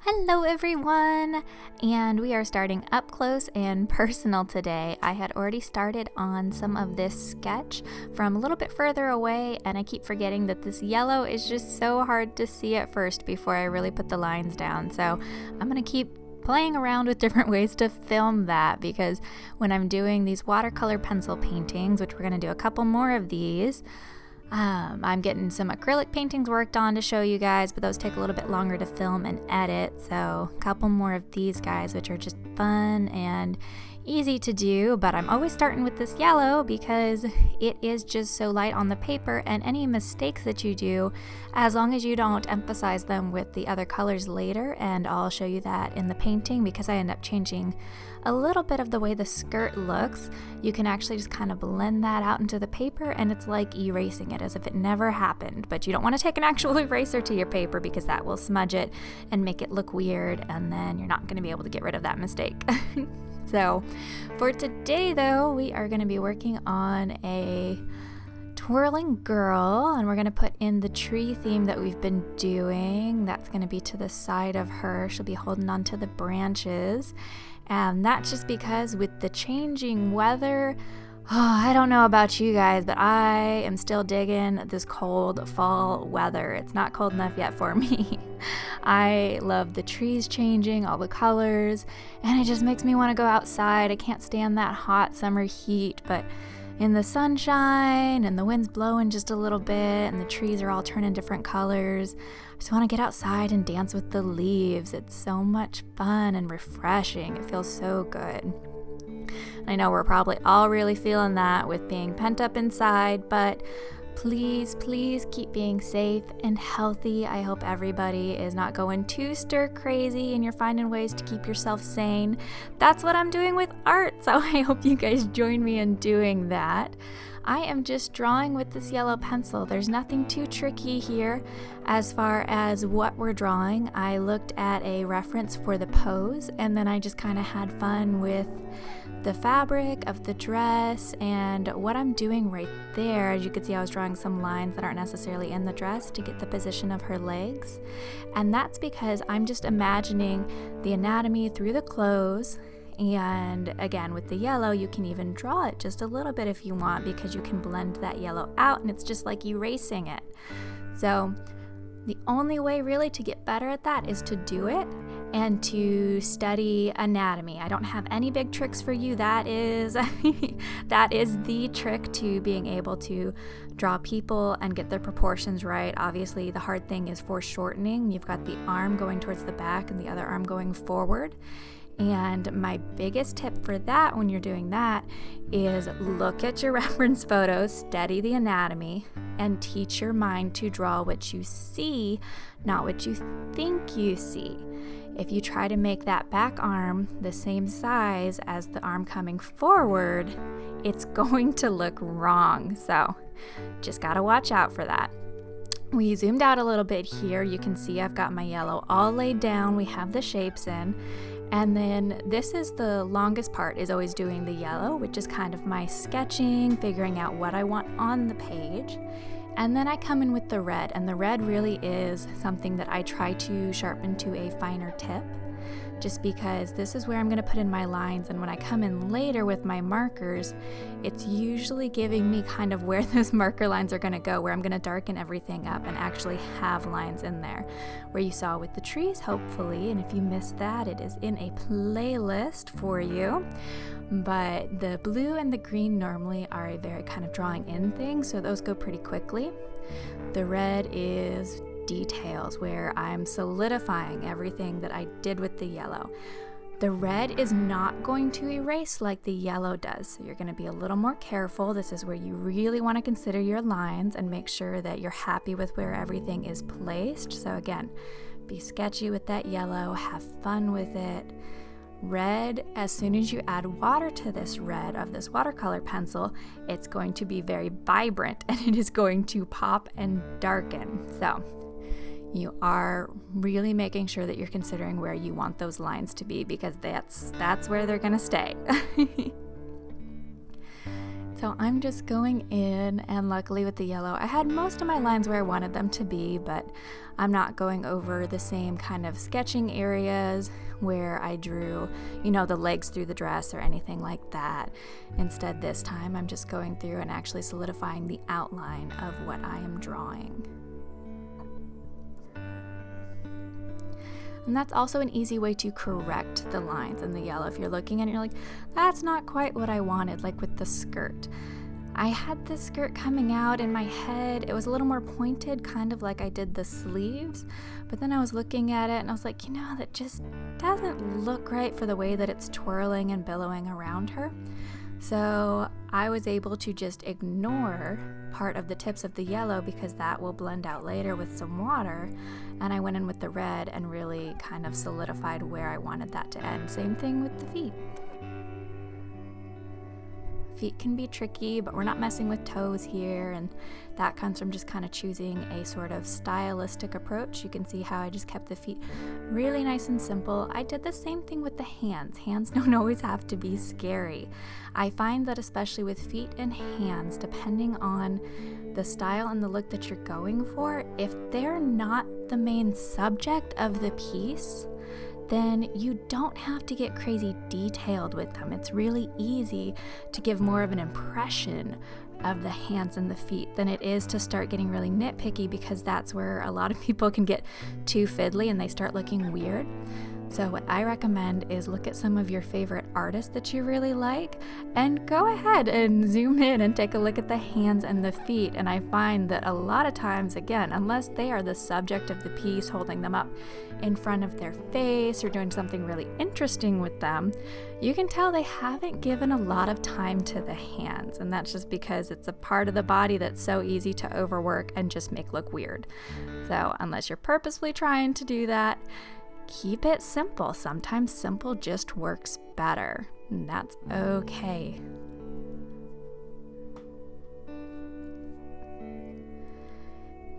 Hello everyone, and we are starting up close and personal today. I had already started on some of this sketch from a little bit further away, and I keep forgetting that this yellow is just so hard to see at first before I really put the lines down. So I'm going to keep playing around with different ways to film that, because when I'm doing these watercolor pencil paintings, which we're going to do a couple more of these, I'm getting some acrylic paintings worked on to show you guys, but those take a little bit longer to film and edit. So a couple more of these guys, which are just fun and easy to do, but I'm always starting with this yellow because it is just so light on the paper, and any mistakes that you do, as long as you don't emphasize them with the other colors later, and I'll show you that in the painting because I end up changing a little bit of the way the skirt looks, you can actually just kind of blend that out into the paper, and it's like erasing it as if it never happened. But you don't want to take an actual eraser to your paper because that will smudge it and make it look weird, and then you're not going to be able to get rid of that mistake. So for today though, we are going to be working on a twirling girl, and we're going to put in the tree theme that we've been doing. That's going to be to the side of her. She'll be holding on to the branches, and that's just because with the changing weather, I don't know about you guys, but I am still digging this cold fall weather. It's not cold enough yet for me. I love the trees changing, all the colors, and it just makes me want to go outside. I can't stand that hot summer heat, but in the sunshine and the wind's blowing just a little bit and the trees are all turning different colors, I just want to get outside and dance with the leaves. It's so much fun and refreshing. It feels so good. I know we're probably all really feeling that with being pent up inside, but please keep being safe and healthy. I hope everybody is not going too stir crazy and you're finding ways to keep yourself sane. That's what I'm doing with art, so I hope you guys join me in doing that. I am just drawing with this yellow pencil. There's nothing too tricky here as far as what we're drawing. I looked at a reference for the pose, and then I just kind of had fun with the fabric of the dress and what I'm doing right there. As you can see, I was drawing some lines that aren't necessarily in the dress to get the position of her legs, and that's because I'm just imagining the anatomy through the clothes. And again, with the yellow, you can even draw it just a little bit if you want, because you can blend that yellow out and it's just like erasing it. So the only way really to get better at that is to do it and to study anatomy. I don't have any big tricks for you. That is that is the trick to being able to draw people and get their proportions right. Obviously, the hard thing is foreshortening. You've got the arm going towards the back and the other arm going forward. And my biggest tip for that when you're doing that is look at your reference photos, study the anatomy, and teach your mind to draw what you see, not what you think you see. If you try to make that back arm the same size as the arm coming forward, it's going to look wrong. So just gotta watch out for that. We zoomed out a little bit here. You can see I've got my yellow all laid down. We have the shapes in. And then this is the longest part, is always doing the yellow, which is kind of my sketching, figuring out what I want on the page. And then I come in with the red, and the red really is something that I try to sharpen to a finer tip, just because this is where I'm going to put in my lines, and when I come in later with my markers, it's usually giving me kind of where those marker lines are going to go, where I'm going to darken everything up and actually have lines in there, where you saw with the trees, hopefully. And if you missed that, it is in a playlist for you. But the blue and the green normally are a very kind of drawing in thing, so those go pretty quickly. The red is details, where I'm solidifying everything that I did with the yellow. The red is not going to erase like the yellow does, so you're going to be a little more careful. This is where you really want to consider your lines and make sure that you're happy with where everything is placed. So again, be sketchy with that yellow, have fun with it. Red, as soon as you add water to this red of this watercolor pencil, it's going to be very vibrant and it is going to pop and darken. So you are really making sure that you're considering where you want those lines to be, because that's where they're going to stay. So I'm just going in, and luckily with the yellow, I had most of my lines where I wanted them to be, but I'm not going over the same kind of sketching areas where I drew, the legs through the dress or anything like that. Instead, this time I'm just going through and actually solidifying the outline of what I am drawing. And that's also an easy way to correct the lines in the yellow. If you're looking at it, you're like, that's not quite what I wanted, like with the skirt. I had the skirt coming out in my head. It was a little more pointed, kind of like I did the sleeves. But then I was looking at it and I was like, that just doesn't look right for the way that it's twirling and billowing around her. So I was able to just ignore part of the tips of the yellow because that will blend out later with some water. And I went in with the red and really kind of solidified where I wanted that to end. Same thing with the feet. Feet can be tricky, but we're not messing with toes here, and that comes from just kind of choosing a sort of stylistic approach. You can see how I just kept the feet really nice and simple. I did the same thing with the hands. Hands don't always have to be scary. I find that especially with feet and hands, depending on the style and the look that you're going for, if they're not the main subject of the piece, then you don't have to get crazy detailed with them. It's really easy to give more of an impression of the hands and the feet than it is to start getting really nitpicky, because that's where a lot of people can get too fiddly and they start looking weird. So what I recommend is look at some of your favorite artists that you really like and go ahead and zoom in and take a look at the hands and the feet. And I find that a lot of times, again, unless they are the subject of the piece, holding them up in front of their face or doing something really interesting with them, you can tell they haven't given a lot of time to the hands. And that's just because it's a part of the body that's so easy to overwork and just make look weird. So unless you're purposefully trying to do that, keep it simple. Sometimes simple just works better, and that's okay.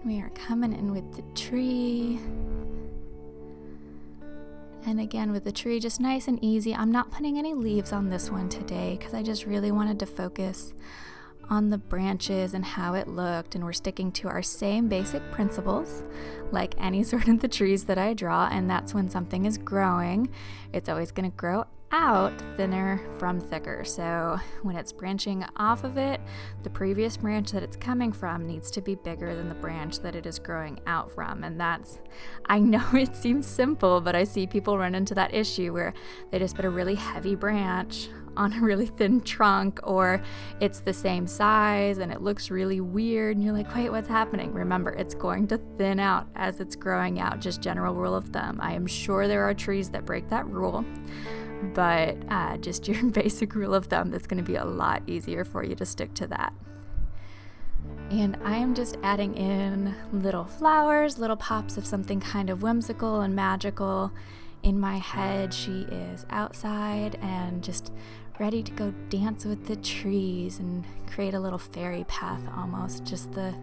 We are coming in with the tree. And again, with the tree, just nice and easy. I'm not putting any leaves on this one today because I just really wanted to focus on the branches and how it looked, and we're sticking to our same basic principles like any sort of the trees that I draw, and that's when something is growing, it's always going to grow out thinner from thicker. So when it's branching off of it, the previous branch that it's coming from needs to be bigger than the branch that it is growing out from. And that's, I know it seems simple, but I see people run into that issue where they just put a really heavy branch on a really thin trunk, or it's the same size and it looks really weird and you're like, wait, what's happening? Remember, it's going to thin out as it's growing out. Just general rule of thumb. I am sure there are trees that break that rule, but just your basic rule of thumb, that's going to be a lot easier for you to stick to that. And I am just adding in little flowers, little pops of something kind of whimsical and magical. In my head, she is outside and just ready to go dance with the trees and create a little fairy path almost, just the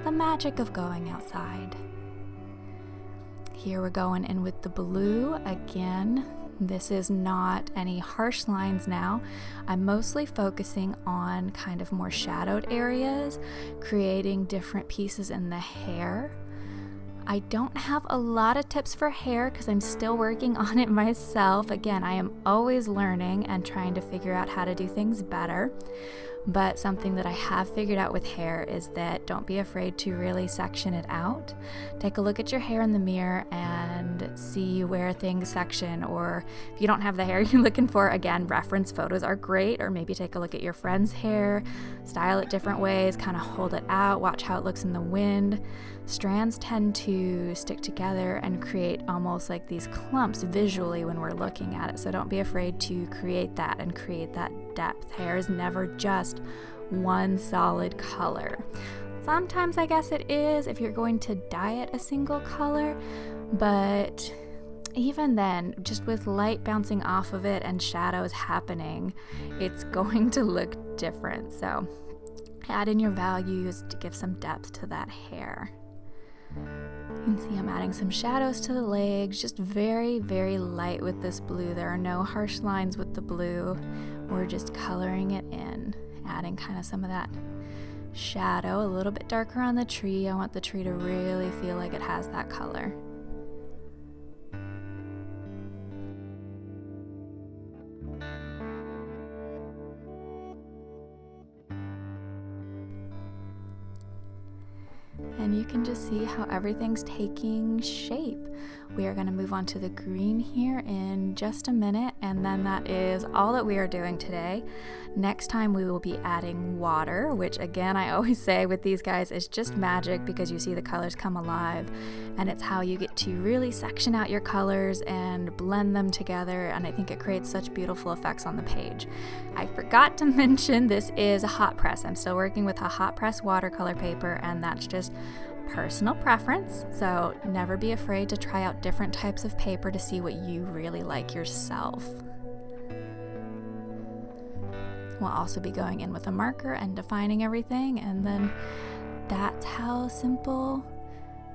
magic of going outside. Here we're going in with the blue again. This is not any harsh lines now. I'm mostly focusing on kind of more shadowed areas, creating different pieces in the hair. I don't have a lot of tips for hair because I'm still working on it myself. Again, I am always learning and trying to figure out how to do things better. But something that I have figured out with hair is that don't be afraid to really section it out. Take a look at your hair in the mirror and see where things section, or if you don't have the hair you're looking for, again, reference photos are great, or maybe take a look at your friend's hair, style it different ways, kind of hold it out, watch how it looks in the wind. Strands tend to stick together and create almost like these clumps visually when we're looking at it, so don't be afraid to create that and create that depth. Hair is never just one solid color. Sometimes I guess it is if you're going to dye it a single color, but even then, just with light bouncing off of it and shadows happening, it's going to look different. So add in your values to give some depth to that hair. You can see I'm adding some shadows to the legs, just very, very light with this blue. There are no harsh lines with the blue. We're just coloring it in. adding kind of some of that shadow, a little bit darker on the tree. I want the tree to really feel like it has that color. And you can just see how everything's taking shape. We are going to move on to the green here in just a minute, and then that is all that we are doing today. Next time we will be adding water, which again I always say with these guys is just magic because you see the colors come alive, and it's how you get to really section out your colors and blend them together, and I think it creates such beautiful effects on the page. I forgot to mention this is a hot press. I'm still working with a hot press watercolor paper, and that's just personal preference, so never be afraid to try out different types of paper to see what you really like yourself. We'll also be going in with a marker and defining everything, and then that's how simple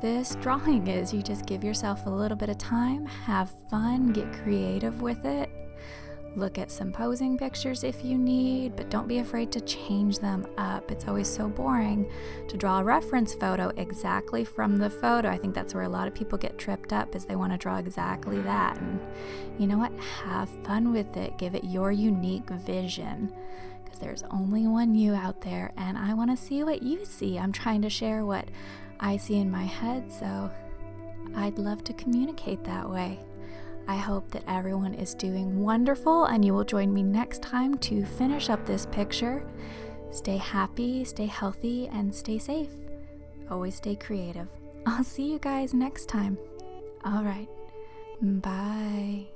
this drawing is. You just give yourself a little bit of time, have fun, get creative with it. Look at some posing pictures if you need, but don't be afraid to change them up. It's always so boring to draw a reference photo exactly from the photo. I think that's where a lot of people get tripped up, is they want to draw exactly that. And you know what? Have fun with it. Give it your unique vision, because there's only one you out there, and I want to see what you see. I'm trying to share what I see in my head, so I'd love to communicate that way. I hope that everyone is doing wonderful, and you will join me next time to finish up this picture. Stay happy, stay healthy, and stay safe. Always stay creative. I'll see you guys next time. All right. Bye.